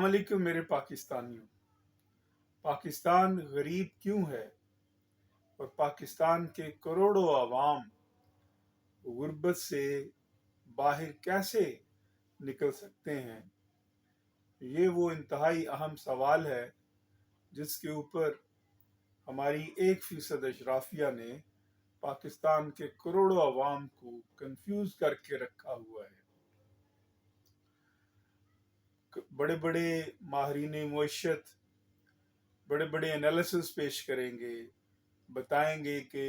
السلام علیکم میرے پاکستانیوں۔ پاکستان غریب کیوں ہے اور پاکستان کے کروڑوں عوام غربت سے باہر کیسے نکل سکتے ہیں؟ یہ وہ انتہائی اہم سوال ہے جس کے اوپر ہماری 1% اشرافیہ نے پاکستان کے کروڑوں عوام کو کنفیوز کر کے رکھا ہوا ہے۔ بڑے بڑے ماہرین معیشت بڑے بڑے انالیسز پیش کریں گے، بتائیں گے کہ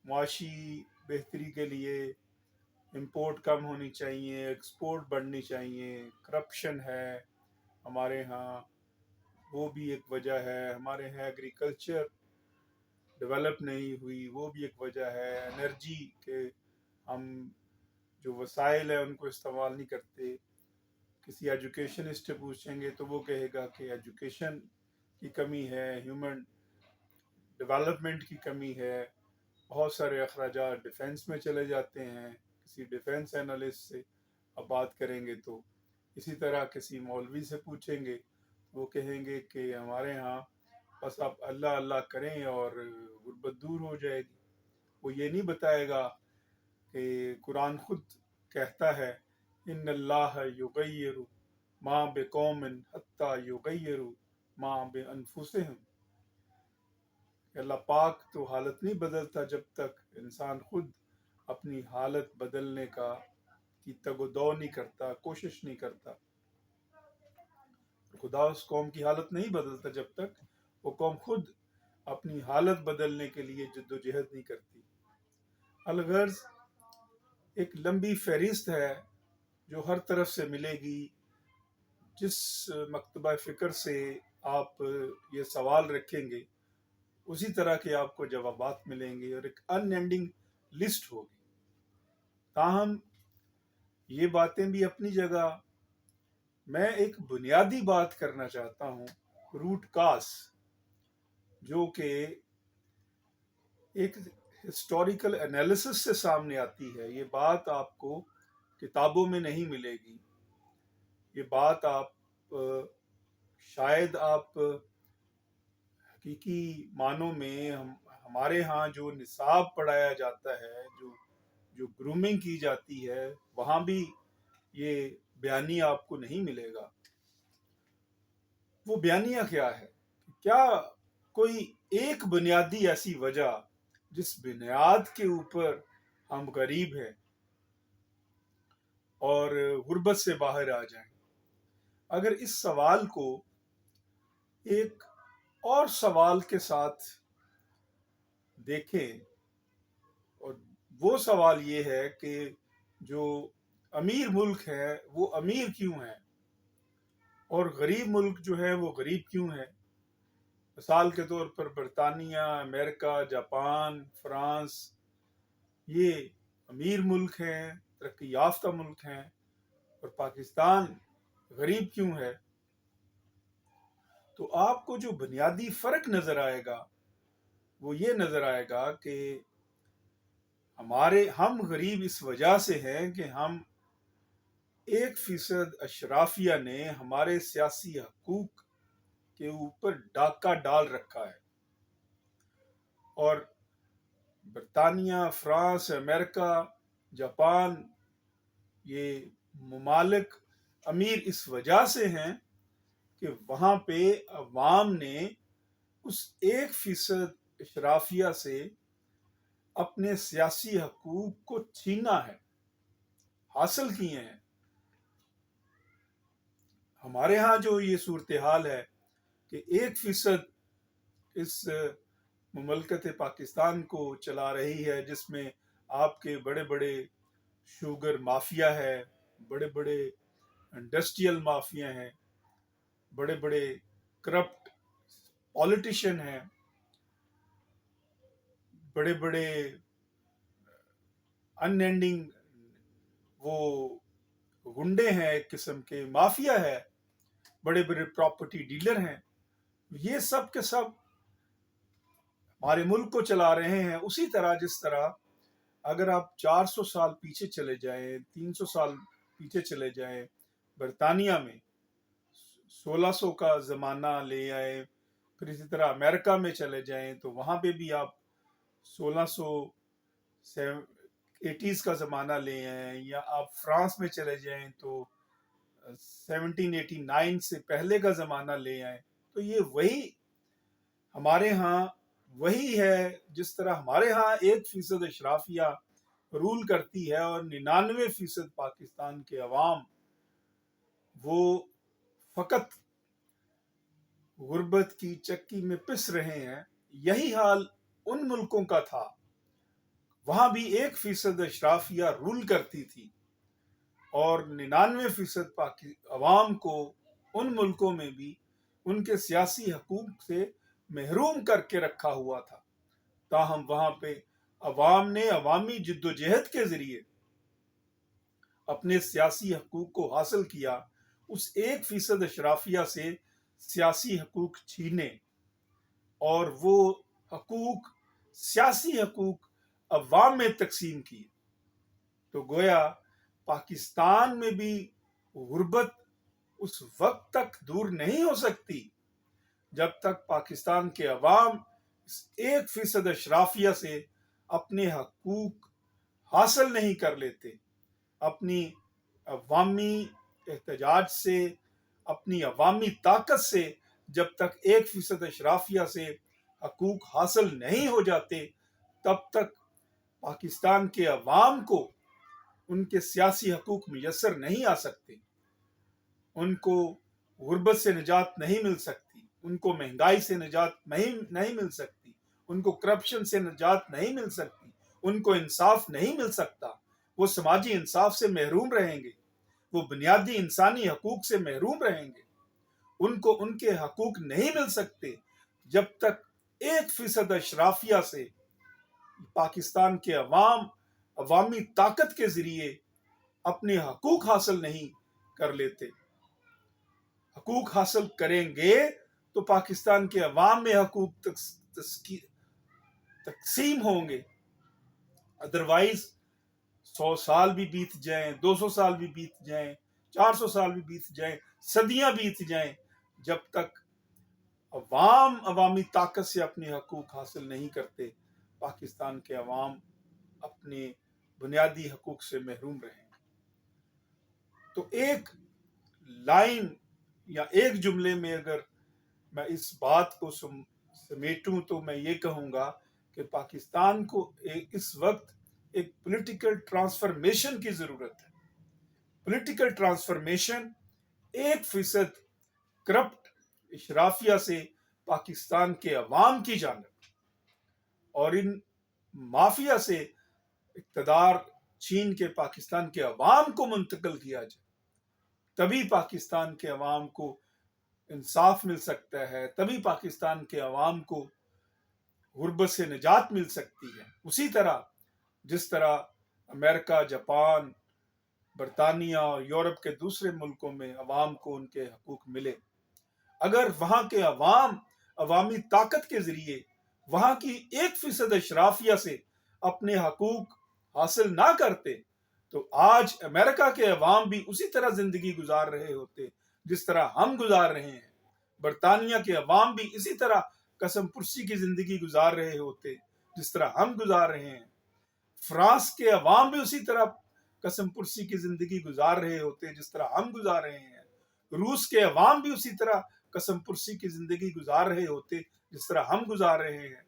معاشی بہتری کے لیے امپورٹ کم ہونی چاہیے، ایکسپورٹ بڑھنی چاہیے، کرپشن ہے ہمارے ہاں، وہ بھی ایک وجہ ہے، ہمارے ہاں ایگریکلچر ڈیولپ نہیں ہوئی، وہ بھی ایک وجہ ہے، انرجی کے ہم جو وسائل ہیں ان کو استعمال نہیں کرتے۔ کسی ایجوکیشنسٹ سے پوچھیں گے تو وہ کہے گا کہ ایجوکیشن کی کمی ہے، ہیومن ڈیولپمنٹ کی کمی ہے، بہت سارے اخراجات ڈیفنس میں چلے جاتے ہیں۔ کسی ڈیفنس اینالسٹ سے اب بات کریں گے تو اسی طرح کسی مولوی سے پوچھیں گے وہ کہیں گے کہ ہمارے ہاں بس آپ اللہ اللہ کریں اور غربت دور ہو جائے گی۔ وہ یہ نہیں بتائے گا کہ قرآن خود کہتا ہے ان اللہ یغیر ما بقوم حتی یغیروا ما بانفسہم، کہ اللہ پاک تو حالت نہیں بدلتا جب تک انسان خود اپنی حالت بدلنے کی تگ و دو نہیں کرتا، کوشش نہیں کرتا۔ خدا اس قوم کی حالت نہیں بدلتا جب تک وہ قوم خود اپنی حالت بدلنے کے لیے جد و جہد نہیں کرتی۔ الغرض ایک لمبی فہرست ہے جو ہر طرف سے ملے گی۔ جس مکتبہ فکر سے آپ یہ سوال رکھیں گے اسی طرح کے آپ کو جوابات ملیں گے اور ایک ان اینڈنگ لسٹ ہوگی۔ تاہم یہ باتیں بھی اپنی جگہ، میں ایک بنیادی بات کرنا چاہتا ہوں، روٹ کاز، جو کہ ایک ہسٹوریکل انالیسس سے سامنے آتی ہے۔ یہ بات آپ کو کتابوں میں نہیں ملے گی، یہ بات شاید آپ حقیقی معنوں میں ہمارے ہاں جو نصاب پڑھایا جاتا ہے، جو گرومنگ کی جاتی ہے، وہاں بھی یہ بیانیہ آپ کو نہیں ملے گا۔ وہ بیانیہ کیا ہے؟ کیا کوئی ایک بنیادی ایسی وجہ جس بنیاد کے اوپر ہم غریب ہیں اور غربت سے باہر آ جائیں؟ اگر اس سوال کو ایک اور سوال کے ساتھ دیکھیں، اور وہ سوال یہ ہے کہ جو امیر ملک ہے وہ امیر کیوں ہے اور غریب ملک جو ہے وہ غریب کیوں ہے؟ مثال کے طور پر برطانیہ، امریکہ، جاپان، فرانس، یہ امیر ملک ہیں، ترقی یافتہ ملک ہیں، اور پاکستان غریب کیوں ہے؟ تو آپ کو جو بنیادی فرق نظر آئے گا وہ یہ نظر آئے گا کہ ہم غریب اس وجہ سے ہیں کہ ہم 1% اشرافیہ نے ہمارے سیاسی حقوق کے اوپر ڈاکہ ڈال رکھا ہے، اور برطانیہ، فرانس، امریکہ، جاپان، یہ ممالک امیر اس وجہ سے ہیں کہ وہاں پہ عوام نے اس 1% اشرافیہ سے اپنے سیاسی حقوق کو چھینا ہے، حاصل کیے ہیں۔ ہمارے ہاں جو یہ صورتحال ہے کہ 1% اس مملکت پاکستان کو چلا رہی ہے، جس میں آپ کے بڑے بڑے شوگر مافیا ہے، بڑے بڑے انڈسٹریل مافیا ہیں، بڑے بڑے کرپٹ پولیٹیشین ہیں، بڑے بڑے ان اینڈنگ وہ گنڈے ہیں، ایک قسم کے مافیا ہے، بڑے بڑے پراپرٹی ڈیلر ہیں۔ یہ سب کے سب ہمارے ملک کو چلا رہے ہیں اسی طرح جس طرح اگر آپ 400 سال پیچھے چلے جائیں، 300 سال پیچھے چلے جائیں برطانیہ میں، 1600 کا زمانہ لے آئے، پھر اسی طرح امریکہ میں چلے جائیں تو وہاں پہ بھی آپ 1680 کا زمانہ لے آئیں، یا آپ فرانس میں چلے جائیں تو 1789 سے پہلے کا زمانہ لے آئیں، تو یہ وہی ہمارے ہاں وہی ہے. جس طرح ہمارے ہاں 1% اشرافیہ رول کرتی ہے اور 99% پاکستان کے عوام وہ فقط غربت کی چکی میں پس رہے ہیں، یہی حال ان ملکوں کا تھا. وہاں بھی 1% اشرافیہ رول کرتی تھی اور 99% عوام کو ان ملکوں میں بھی ان کے سیاسی حقوق سے محروم کر کے رکھا ہوا تھا. تاہم وہاں پہ عوام نے عوامی جدوجہد کے ذریعے اپنے سیاسی حقوق کو حاصل کیا. اس 1% اشرافیہ سے سیاسی حقوق چھینے اور وہ حقوق سیاسی حقوق عوام میں تقسیم کیے. تو گویا پاکستان میں بھی غربت اس وقت تک دور نہیں ہو سکتی جب تک پاکستان کے عوام اس 1% اشرافیہ سے اپنے حقوق حاصل نہیں کر لیتے. اپنی عوامی احتجاج سے، اپنی عوامی طاقت سے جب تک 1% اشرافیہ سے حقوق حاصل نہیں ہو جاتے، تب تک پاکستان کے عوام کو ان کے سیاسی حقوق میسر نہیں آ سکتے. ان کو غربت سے نجات نہیں مل سکتی، ان کو مہنگائی سے نجات نہیں مل سکتی، ان کو کرپشن سے نجات نہیں مل سکتی، ان کو انصاف نہیں مل سکتا. وہ سماجی انصاف سے محروم رہیں گے، وہ بنیادی انسانی حقوق سے محروم رہیں گے. ان کو ان کے حقوق نہیں مل سکتے جب تک 1% اشرافیہ سے پاکستان کے عوامی طاقت کے ذریعے اپنے حقوق حاصل نہیں کر لیتے. حقوق حاصل کریں گے تو پاکستان کے عوام میں حقوق تقسیم ہوں گے. ادروائز 100 سال بھی بیت جائیں، 200 سال بھی بیت جائیں، 400 سال بھی بیت جائیں، صدیاں بیت جائیں، جب تک عوامی طاقت سے اپنے حقوق حاصل نہیں کرتے، پاکستان کے عوام اپنے بنیادی حقوق سے محروم رہیں گے. تو ایک لائن یا ایک جملے میں اگر میں اس بات کو سمیٹوں تو میں یہ کہوں گا کہ پاکستان کو اس وقت ایک پولیٹیکل ٹرانسفرمیشن کی ضرورت ہے. پولیٹیکل ٹرانسفرمیشن 1% کرپٹ اشرافیہ سے پاکستان کے عوام کی جانب اور ان مافیا سے اقتدار چھین کے پاکستان کے عوام کو منتقل کیا جائے. تبھی پاکستان کے عوام کو انصاف مل سکتا ہے، تبھی پاکستان کے عوام کو غربت سے نجات مل سکتی ہے. اسی طرح جس طرح امریکہ، جاپان، برطانیہ اور یورپ کے دوسرے ملکوں میں عوام کو ان کے حقوق ملے، اگر وہاں کے عوام عوامی طاقت کے ذریعے وہاں کی 1% اشرافیہ سے اپنے حقوق حاصل نہ کرتے تو آج امریکہ کے عوام بھی اسی طرح زندگی گزار رہے ہوتے جس طرح ہم گزار رہے ہیں. برطانیہ کے عوام بھی اسی طرح قسم پرسی کی زندگی گزار رہے ہوتے جس طرح ہم گزار رہے ہیں. فرانس کے عوام بھی اسی طرح قسم پرسی کی زندگی گزار رہے ہوتے جس طرح ہم گزار رہے ہیں. روس کے عوام بھی اسی طرح قسم پرسی کی زندگی گزار رہے ہوتے جس طرح ہم گزار رہے ہیں.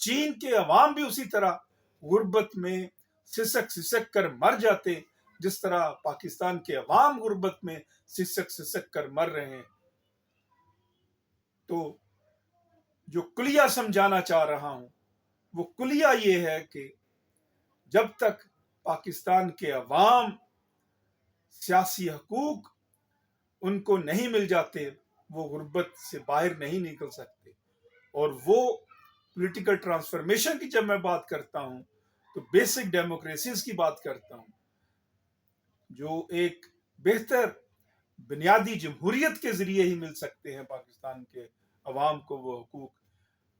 چین کے عوام بھی اسی طرح غربت میں سسک کر مر جاتے جس طرح پاکستان کے عوام غربت میں سسک کر مر رہے ہیں. تو جو کلیہ سمجھانا چاہ رہا ہوں وہ کلیہ یہ ہے کہ جب تک پاکستان کے عوام سیاسی حقوق ان کو نہیں مل جاتے وہ غربت سے باہر نہیں نکل سکتے. اور وہ پولیٹیکل ٹرانسفرمیشن کی جب میں بات کرتا ہوں تو بیسک ڈیموکریسیز کی بات کرتا ہوں، جو ایک بہتر بنیادی جمہوریت کے ذریعے ہی مل سکتے ہیں پاکستان کے عوام کو وہ حقوق.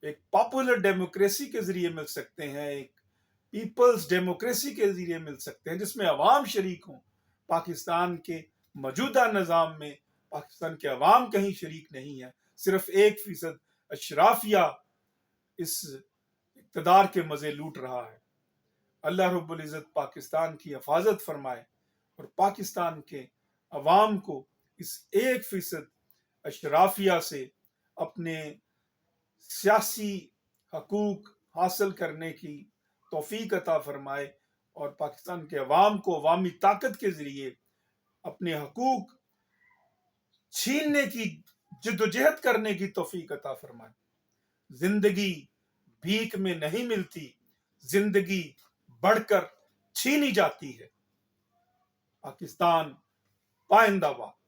ایک پاپولر ڈیموکریسی کے ذریعے مل سکتے ہیں، ایک پیپلز ڈیموکریسی کے ذریعے مل سکتے ہیں جس میں عوام شریک ہوں. پاکستان کے موجودہ نظام میں پاکستان کے عوام کہیں شریک نہیں ہے، صرف 1% اشرافیہ اس اقتدار کے مزے لوٹ رہا ہے۔ اللہ رب العزت پاکستان کی حفاظت فرمائے اور پاکستان کے عوام کو اس 1% اشرافیہ سے اپنے سیاسی حقوق حاصل کرنے کی توفیق عطا فرمائے، اور پاکستان کے عوام کو عوامی طاقت کے ذریعے اپنے حقوق چھیننے کی جدوجہد کرنے کی توفیق عطا فرمائے۔ زندگی بھیک میں نہیں ملتی، زندگی بڑھ کر چھینی جاتی ہے۔ پاکستان پائندہ باد۔